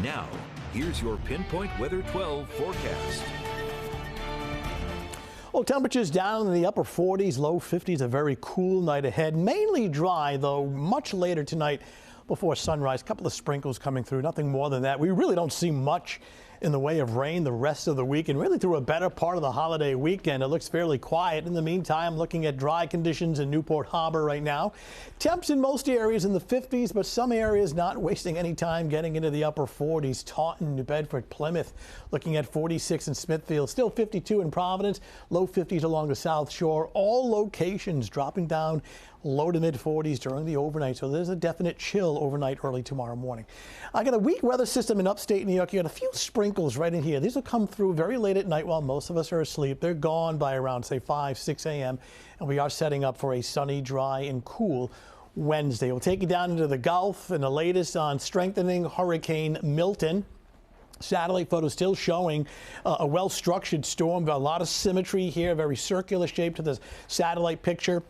Now, here's your Pinpoint Weather 12 forecast. Well, temperatures down in the upper 40s, low 50s, a very cool night ahead. Mainly dry, though, much later tonight before sunrise. A couple of sprinkles coming through, nothing more than that. We really don't see much in the way of rain the rest of the week, and really through a better part of the holiday weekend. It looks fairly quiet. In the meantime, looking at dry conditions in Newport Harbor right now. Temps in most areas in the 50s, but some areas not wasting any time getting into the upper 40s. Taunton, New Bedford, Plymouth, looking at 46 in Smithfield, still 52 in Providence, low 50s along the South Shore. All locations dropping down low to mid 40s during the overnight, so there's a definite chill overnight early tomorrow morning. I got a weak weather system in upstate New York. You got a few sprinkles right in here. These will come through very late at night while most of us are asleep. They're gone by around, say, 5, 6 a.m., and we are setting up for a sunny, dry, and cool Wednesday. We'll take you down into the Gulf and the latest on strengthening Hurricane Milton. Satellite photos still showing a well-structured storm. A lot of symmetry here, very circular shape to the satellite picture.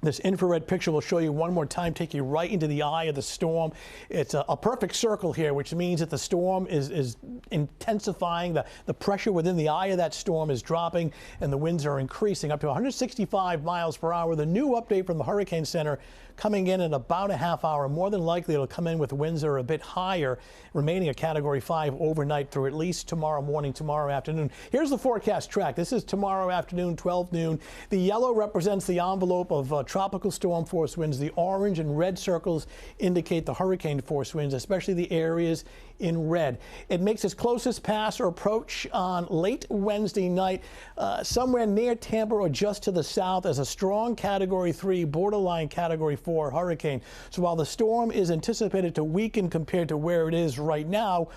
This infrared picture will show you one more time, take you right into the eye of the storm. It's a perfect circle here, which means that the storm is intensifying. The pressure within the eye of that storm is dropping, and the winds are increasing up to 165 miles per hour. The new update from the Hurricane Center coming in about a half hour. More than likely, it'll come in with winds that are a bit higher, remaining a Category 5 overnight through at least tomorrow morning, tomorrow afternoon. Here's the forecast track. This is tomorrow afternoon, 12 noon. The yellow represents the envelope of tropical storm force winds. The orange and red circles indicate the hurricane force winds, especially the areas in red. It makes its closest pass or approach on late Wednesday night, somewhere near Tampa or just to the south as a strong Category 3, borderline Category 4 hurricane. So while the storm is anticipated to weaken compared to where it is right now,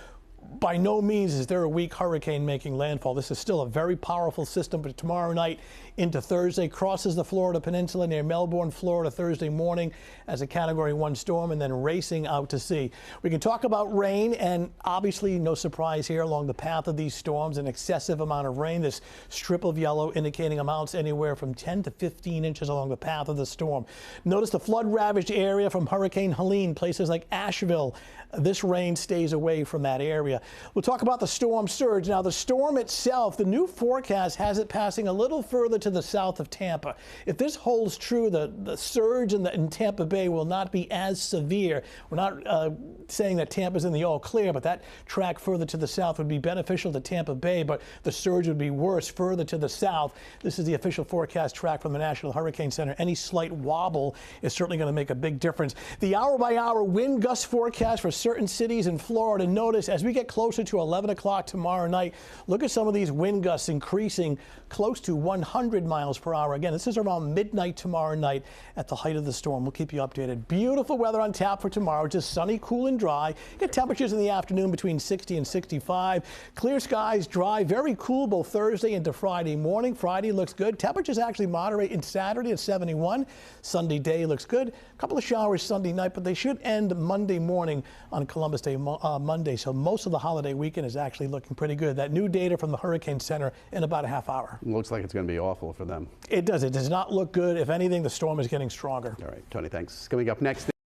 by no means is there a weak hurricane making landfall. This is still a very powerful system, but tomorrow night into Thursday crosses the Florida Peninsula near Melbourne, Florida, Thursday morning as a Category 1 storm and then racing out to sea. We can talk about rain, and obviously no surprise here along the path of these storms, an excessive amount of rain. This strip of yellow indicating amounts anywhere from 10 to 15 inches along the path of the storm. Notice the flood-ravaged area from Hurricane Helene, places like Asheville. This rain stays away from that area. We'll talk about the storm surge. Now, the storm itself, the new forecast has it passing a little further to the south of Tampa. If this holds true, the surge in Tampa Bay will not be as severe. We're not saying that Tampa's in the all clear, but that track further to the south would be beneficial to Tampa Bay, but the surge would be worse further to the south. This is the official forecast track from the National Hurricane Center. Any slight wobble is certainly going to make a big difference. The hour-by-hour wind gust forecast for certain cities in Florida. Notice as we get closer to 11 o'clock tomorrow night, look at some of these wind gusts increasing close to 100 miles per hour. Again, this is around midnight tomorrow night at the height of the storm. We'll keep you updated. Beautiful weather on tap for tomorrow. Just sunny, cool, and dry. Get temperatures in the afternoon between 60 and 65. Clear skies, dry, very cool both Thursday into Friday morning. Friday looks good. Temperatures actually moderate in Saturday at 71. Sunday day looks good. A couple of showers Sunday night, but they should end Monday morning on Columbus Day Monday. So most of the holiday weekend is actually looking pretty good. That new data from the Hurricane Center in about a half hour. Looks like it's going to be awful for them. It does. It does not look good. If anything, the storm is getting stronger. All right, Tony, thanks. Coming up next.